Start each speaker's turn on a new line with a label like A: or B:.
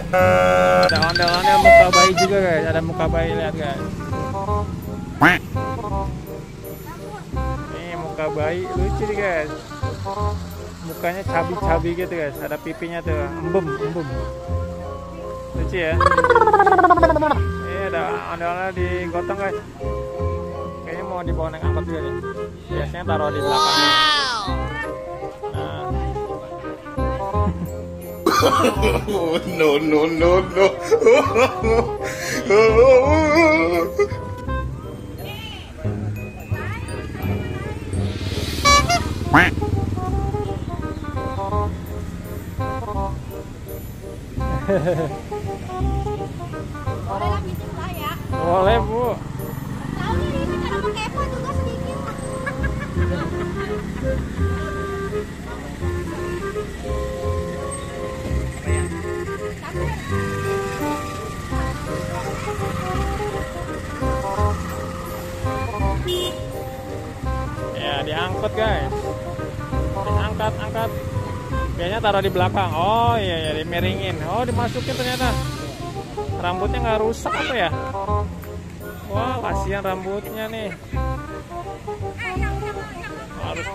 A: Ada ondel-ondel muka bayi juga guys, ada muka bayi, lihat guys. Ini muka bayi lucu nih guys. Mukanya cabi-cabi gitu guys, ada pipinya tuh, embem. Lucu ya. Ini ada ondel-ondel digotong guys. Kayaknya mau dibawa naik angkot juga nih. Biasanya taruh di belakangnya. Nah.
B: No.
C: Boleh lah pinjam lah ya.
A: Boleh bu.
C: Tahu nih ini kan aku kepo juga sedikit.
A: Ya diangkut guys. Angkat. Biasanya taruh di belakang. Oh iya dimiringin. Oh dimasukin ternyata. Rambutnya nggak rusak apa ya? Wah kasihan rambutnya nih. Harus